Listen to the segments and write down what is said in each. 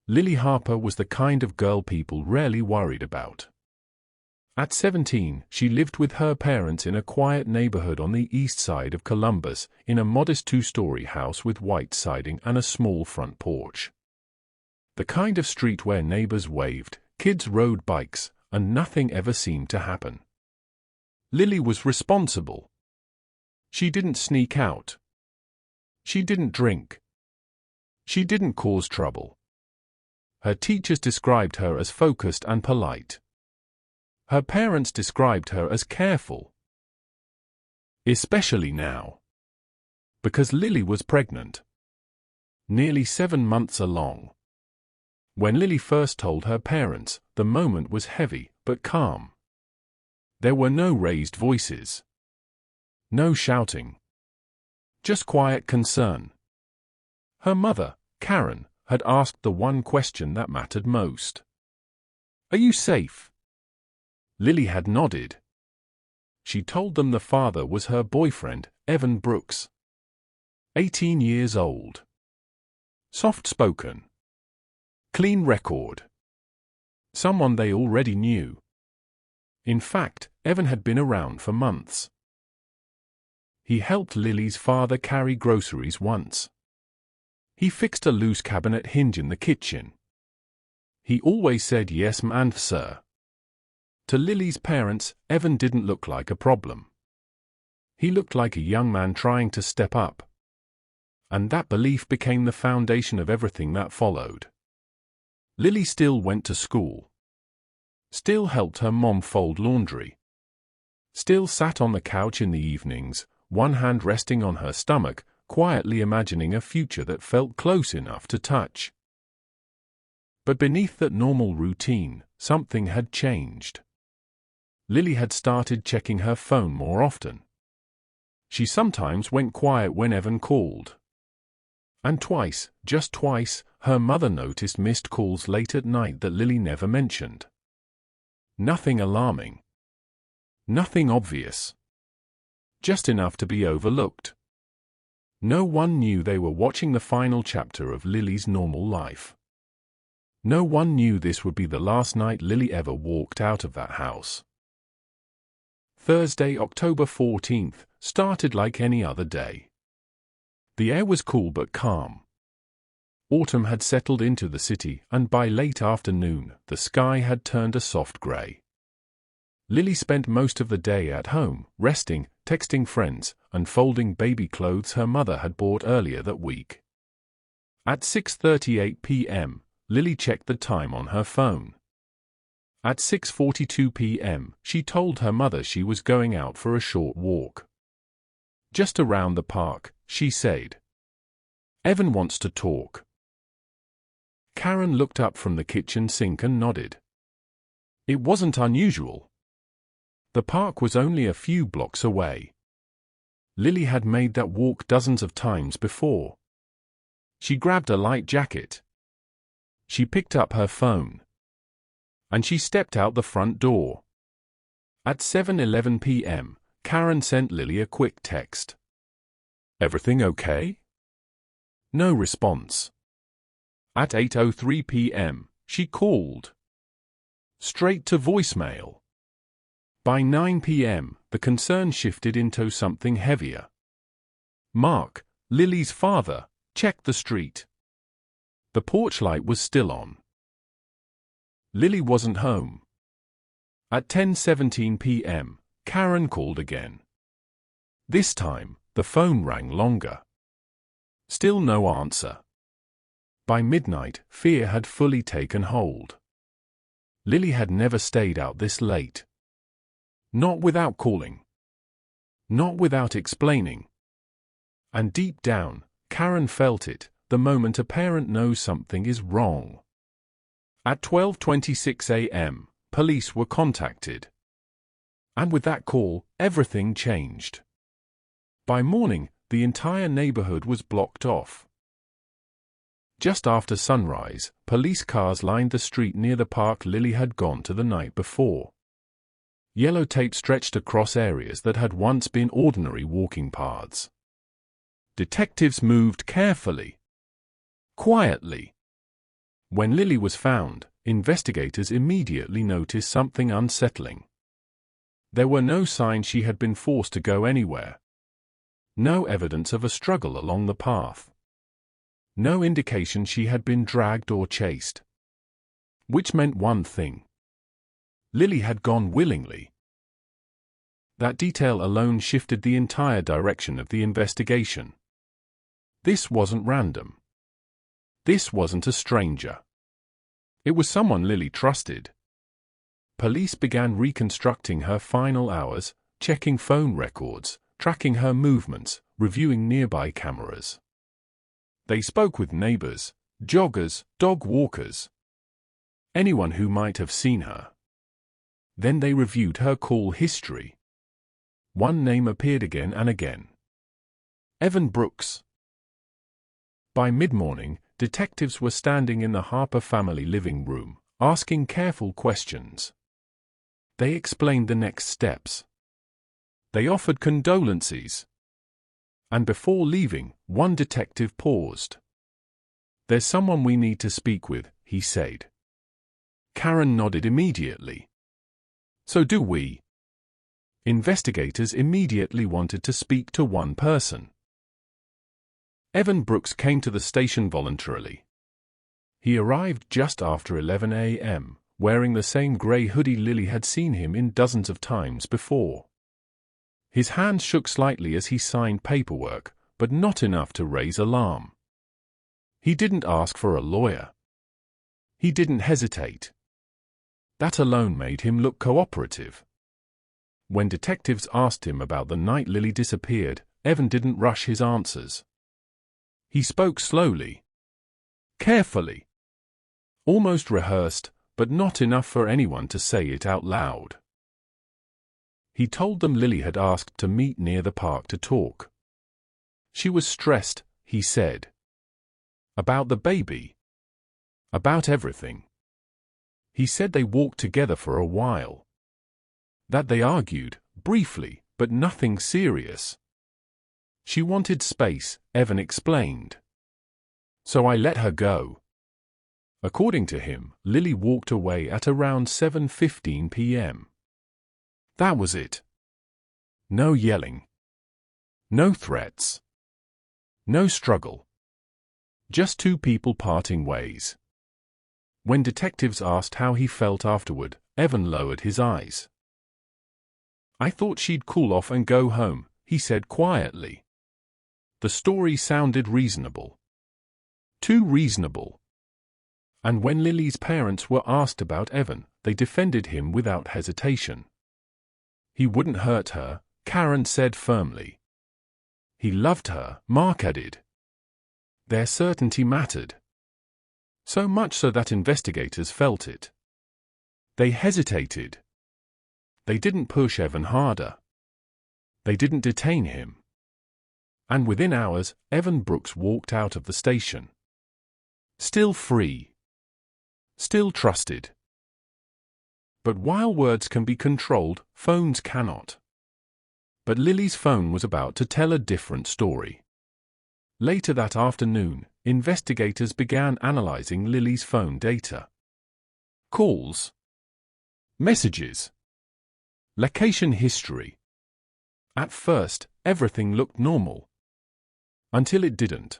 Lily Harper was the kind of girl people rarely worried about. At 17, she lived with her parents in a quiet neighborhood on the east side of Columbus, in a modest two-story house with white siding and a small front porch. The kind of street where neighbors waved, kids rode bikes, and nothing ever seemed to happen. Lily was responsible. She didn't sneak out. She didn't drink. She didn't cause trouble. Her teachers described her as focused and polite. Her parents described her as careful. Especially now. Because Lily was pregnant. Nearly 7 months along. When Lily first told her parents, the moment was heavy but calm. There were no raised voices. No shouting. Just quiet concern. Her mother, Karen, had asked the one question that mattered most. "Are you safe?" Lily had nodded. She told them the father was her boyfriend, Evan Brooks. 18 years old. Soft-spoken. Clean record. Someone they already knew. In fact, Evan had been around for months. He helped Lily's father carry groceries once. He fixed a loose cabinet hinge in the kitchen. He always said yes ma'am, sir. To Lily's parents, Evan didn't look like a problem. He looked like a young man trying to step up. And that belief became the foundation of everything that followed. Lily still went to school. Still helped her mom fold laundry. Still sat on the couch in the evenings, one hand resting on her stomach, quietly imagining a future that felt close enough to touch. But beneath that normal routine, something had changed. Lily had started checking her phone more often. She sometimes went quiet when Evan called. And twice, just twice, her mother noticed missed calls late at night that Lily never mentioned. Nothing alarming. Nothing obvious. Just enough to be overlooked. No one knew they were watching the final chapter of Lily's normal life. No one knew this would be the last night Lily ever walked out of that house. Thursday, October 14th, started like any other day. The air was cool but calm. Autumn had settled into the city, and by late afternoon, the sky had turned a soft gray. Lily spent most of the day at home, resting, texting friends, and folding baby clothes her mother had bought earlier that week. At 6:38 p.m., Lily checked the time on her phone. At 6:42 p.m., she told her mother she was going out for a short walk. "Just around the park," she said. "Evan wants to talk." Karen looked up from the kitchen sink and nodded. It wasn't unusual. The park was only a few blocks away. Lily had made that walk dozens of times before. She grabbed a light jacket. She picked up her phone. And she stepped out the front door. At 7:11 p.m., Karen sent Lily a quick text. "Everything okay?" No response. At 8:03 p.m., she called. Straight to voicemail. By 9 p.m., the concern shifted into something heavier. Mark, Lily's father, checked the street. The porch light was still on. Lily wasn't home. At 10:17 p.m., Karen called again. This time, the phone rang longer. Still no answer. By midnight, fear had fully taken hold. Lily had never stayed out this late. Not without calling. Not without explaining. And deep down, Karen felt it, the moment a parent knows something is wrong. At 12:26 a.m., police were contacted. And with that call, everything changed. By morning, the entire neighborhood was blocked off. Just after sunrise, police cars lined the street near the park Lily had gone to the night before. Yellow tape stretched across areas that had once been ordinary walking paths. Detectives moved carefully. Quietly. When Lily was found, investigators immediately noticed something unsettling. There were no signs she had been forced to go anywhere. No evidence of a struggle along the path. No indication she had been dragged or chased. Which meant one thing. Lily had gone willingly. That detail alone shifted the entire direction of the investigation. This wasn't random. This wasn't a stranger. It was someone Lily trusted. Police began reconstructing her final hours, checking phone records, tracking her movements, reviewing nearby cameras. They spoke with neighbors, joggers, dog walkers, anyone who might have seen her. Then they reviewed her call history. One name appeared again and again. Evan Brooks. By mid-morning, detectives were standing in the Harper family living room, asking careful questions. They explained the next steps. They offered condolences. And before leaving, one detective paused. "There's someone we need to speak with," he said. Karen nodded immediately. "So do we." Investigators immediately wanted to speak to one person. Evan Brooks came to the station voluntarily. He arrived just after 11 a.m., wearing the same grey hoodie Lily had seen him in dozens of times before. His hands shook slightly as he signed paperwork, but not enough to raise alarm. He didn't ask for a lawyer. He didn't hesitate. That alone made him look cooperative. When detectives asked him about the night Lily disappeared, Evan didn't rush his answers. He spoke slowly, carefully, almost rehearsed, but not enough for anyone to say it out loud. He told them Lily had asked to meet near the park to talk. She was stressed, he said. About the baby. About everything. He said they walked together for a while. That they argued, briefly, but nothing serious. She wanted space, Evan explained. So I let her go. According to him, Lily walked away at around 7:15 p.m. That was it. No yelling. No threats. No struggle. Just two people parting ways. When detectives asked how he felt afterward, Evan lowered his eyes. I thought she'd cool off and go home, he said quietly. The story sounded reasonable. Too reasonable. And when Lily's parents were asked about Evan, they defended him without hesitation. He wouldn't hurt her, Karen said firmly. He loved her, Mark added. Their certainty mattered. So much so that investigators felt it. They hesitated. They didn't push Evan harder. They didn't detain him. And within hours, Evan Brooks walked out of the station. Still free. Still trusted. But while words can be controlled, phones cannot. But Lily's phone was about to tell a different story. Later that afternoon, investigators began analyzing Lily's phone data. Calls. Messages. Location history. At first, everything looked normal. Until it didn't.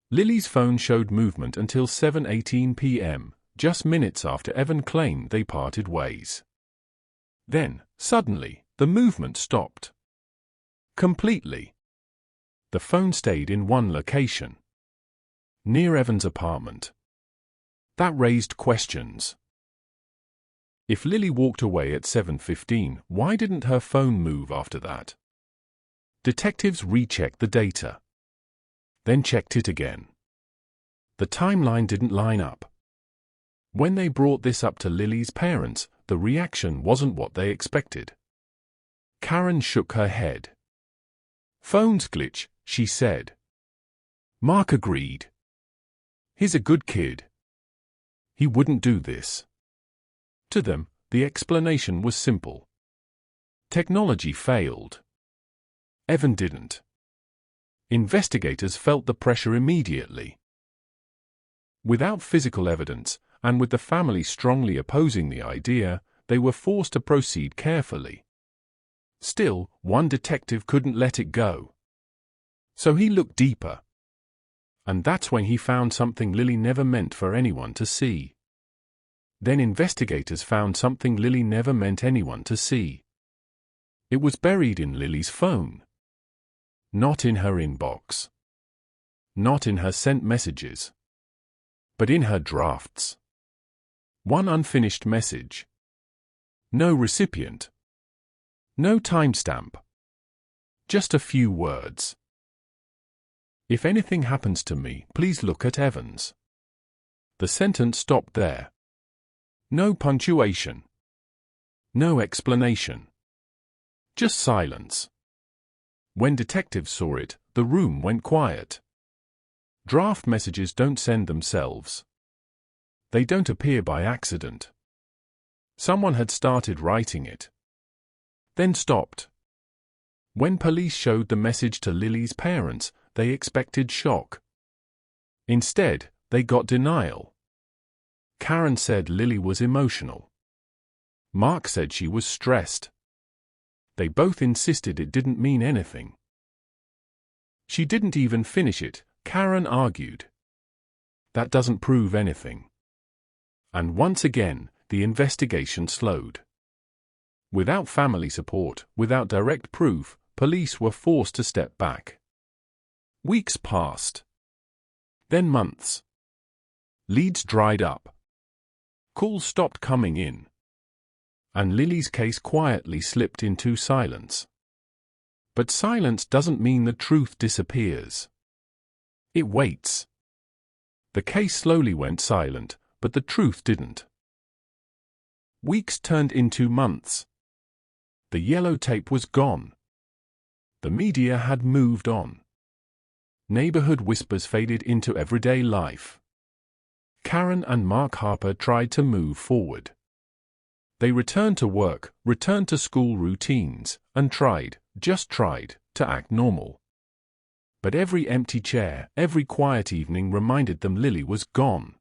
Lily's phone showed movement until 7:18 p.m., just minutes after Evan claimed they parted ways. Then, suddenly, the movement stopped. Completely. The phone stayed in one location. Near Evan's apartment. That raised questions. If Lily walked away at 7:15, why didn't her phone move after that? Detectives rechecked the data. Then checked it again. The timeline didn't line up. When they brought this up to Lily's parents, the reaction wasn't what they expected. Karen shook her head. Phones glitch, she said. Mark agreed. He's a good kid. He wouldn't do this. To them, the explanation was simple. Technology failed. Evan didn't. Investigators felt the pressure immediately. Without physical evidence, and with the family strongly opposing the idea, they were forced to proceed carefully. Still, one detective couldn't let it go. So he looked deeper. And that's when he found something Lily never meant for anyone to see. Then investigators found something Lily never meant anyone to see. It was buried in Lily's phone. Not in her inbox. Not in her sent messages. But in her drafts. One unfinished message. No recipient. No timestamp. Just a few words. If anything happens to me, please look at Evans. The sentence stopped there. No punctuation. No explanation. Just silence. When detectives saw it, the room went quiet. Draft messages don't send themselves. They don't appear by accident. Someone had started writing it. Then stopped. When police showed the message to Lily's parents, they expected shock. Instead, they got denial. Karen said Lily was emotional. Mark said she was stressed. They both insisted it didn't mean anything. She didn't even finish it, Karen argued. That doesn't prove anything. And once again, the investigation slowed. Without family support, without direct proof, police were forced to step back. Weeks passed. Then months. Leads dried up. Calls stopped coming in. And Lily's case quietly slipped into silence. But silence doesn't mean the truth disappears. It waits. The case slowly went silent, but the truth didn't. Weeks turned into months. The yellow tape was gone. The media had moved on. Neighborhood whispers faded into everyday life. Karen and Mark Harper tried to move forward. They returned to work, returned to school routines, and tried, just tried, to act normal. But every empty chair, every quiet evening reminded them Lily was gone.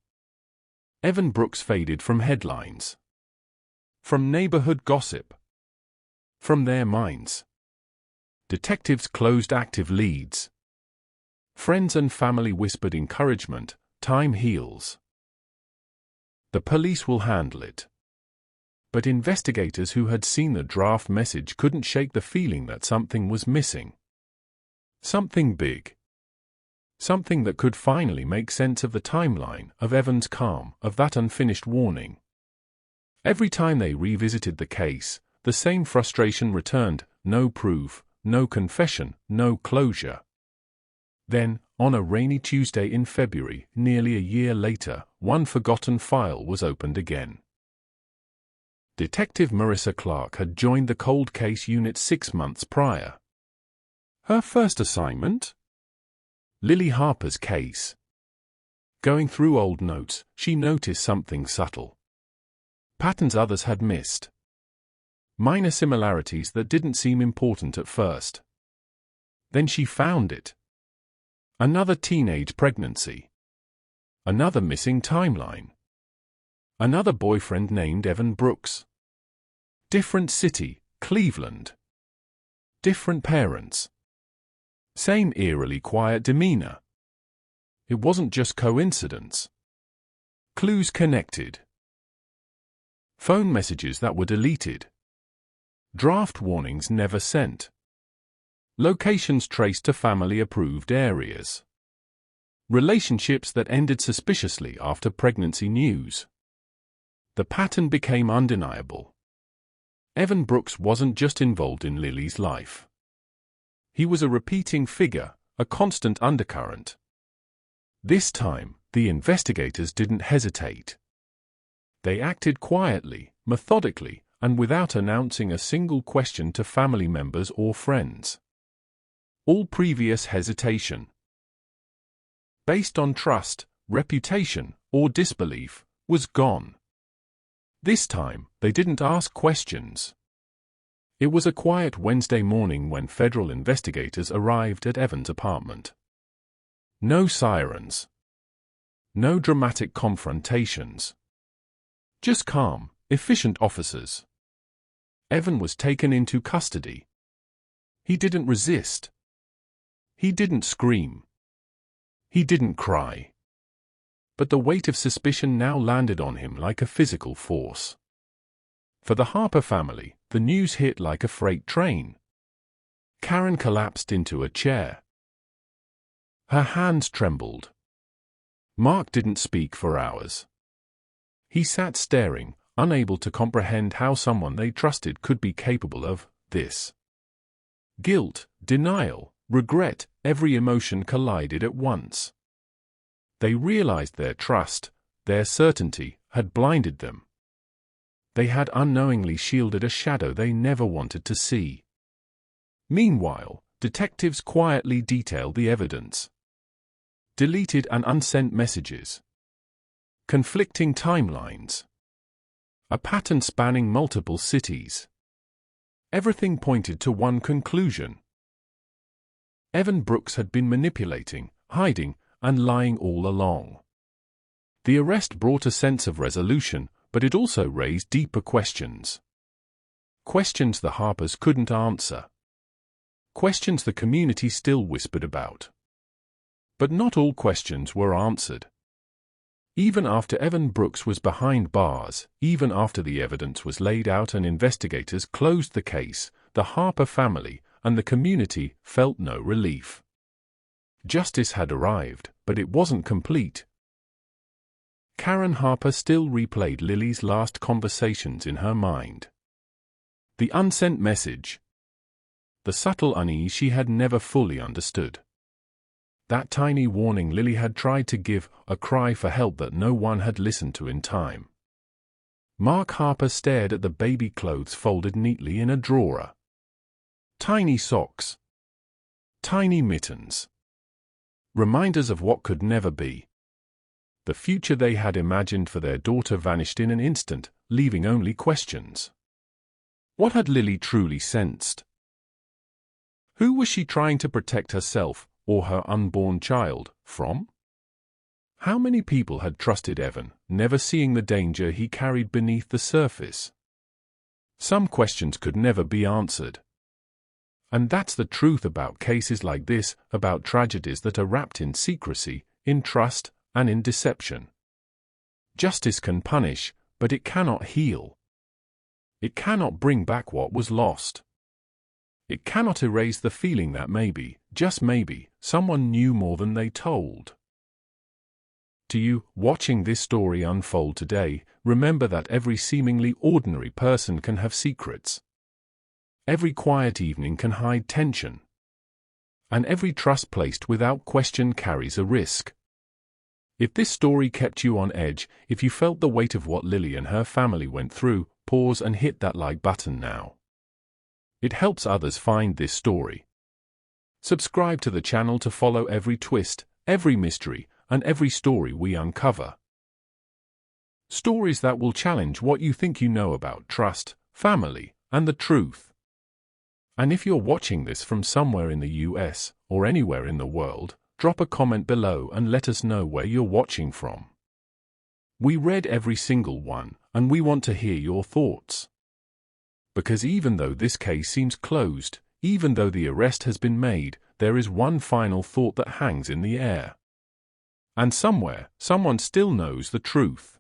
Evan Brooks faded from headlines. From neighborhood gossip. From their minds. Detectives closed active leads. Friends and family whispered encouragement, time heals. The police will handle it. But investigators who had seen the draft message couldn't shake the feeling that something was missing. Something big. Something that could finally make sense of the timeline, of Evan's calm, of that unfinished warning. Every time they revisited the case, the same frustration returned, no proof, no confession, no closure. Then, on a rainy Tuesday in February, nearly a year later, one forgotten file was opened again. Detective Marissa Clark had joined the cold case unit 6 months prior. Her first assignment? Lily Harper's case. Going through old notes, she noticed something subtle. Patterns others had missed. Minor similarities that didn't seem important at first. Then she found it. Another teenage pregnancy. Another missing timeline. Another boyfriend named Evan Brooks. Different city, Cleveland. Different parents. Same eerily quiet demeanor. It wasn't just coincidence. Clues connected. Phone messages that were deleted. Draft warnings never sent. Locations traced to family-approved areas. Relationships that ended suspiciously after pregnancy news. The pattern became undeniable. Evan Brooks wasn't just involved in Lily's life. He was a repeating figure, a constant undercurrent. This time, the investigators didn't hesitate. They acted quietly, methodically, and without announcing a single question to family members or friends. All previous hesitation, based on trust, reputation, or disbelief, was gone. This time, they didn't ask questions. It was a quiet Wednesday morning when federal investigators arrived at Evan's apartment. No sirens. No dramatic confrontations. Just calm, efficient officers. Evan was taken into custody. He didn't resist. He didn't scream. He didn't cry. But the weight of suspicion now landed on him like a physical force. For the Harper family, the news hit like a freight train. Karen collapsed into a chair. Her hands trembled. Mark didn't speak for hours. He sat staring, unable to comprehend how someone they trusted could be capable of this. Guilt, denial, regret, every emotion collided at once. They realized their trust, their certainty, had blinded them. They had unknowingly shielded a shadow they never wanted to see. Meanwhile, detectives quietly detailed the evidence. Deleted and unsent messages. Conflicting timelines. A pattern spanning multiple cities. Everything pointed to one conclusion. Evan Brooks had been manipulating, hiding, and lying all along. The arrest brought a sense of resolution, but it also raised deeper questions. Questions the Harpers couldn't answer. Questions the community still whispered about. But not all questions were answered. Even after Evan Brooks was behind bars, even after the evidence was laid out and investigators closed the case, the Harper family and the community felt no relief. Justice had arrived, but it wasn't complete. Karen Harper still replayed Lily's last conversations in her mind. The unsent message. The subtle unease she had never fully understood. That tiny warning Lily had tried to give, a cry for help that no one had listened to in time. Mark Harper stared at the baby clothes folded neatly in a drawer. Tiny socks. Tiny mittens. Reminders of what could never be. The future they had imagined for their daughter vanished in an instant, leaving only questions. What had Lily truly sensed? Who was she trying to protect herself, or her unborn child, from? How many people had trusted Evan, never seeing the danger he carried beneath the surface? Some questions could never be answered. And that's the truth about cases like this, about tragedies that are wrapped in secrecy, in trust, and in deception. Justice can punish, but it cannot heal. It cannot bring back what was lost. It cannot erase the feeling that maybe, just maybe, someone knew more than they told. To you, watching this story unfold today, remember that every seemingly ordinary person can have secrets. Every quiet evening can hide tension. And every trust placed without question carries a risk. If this story kept you on edge, if you felt the weight of what Lily and her family went through, pause and hit that like button now. It helps others find this story. Subscribe to the channel to follow every twist, every mystery, and every story we uncover. Stories that will challenge what you think you know about trust, family, and the truth. And if you're watching this from somewhere in the US, or anywhere in the world, drop a comment below and let us know where you're watching from. We read every single one, and we want to hear your thoughts. Because even though this case seems closed, even though the arrest has been made, there is one final thought that hangs in the air. And somewhere, someone still knows the truth.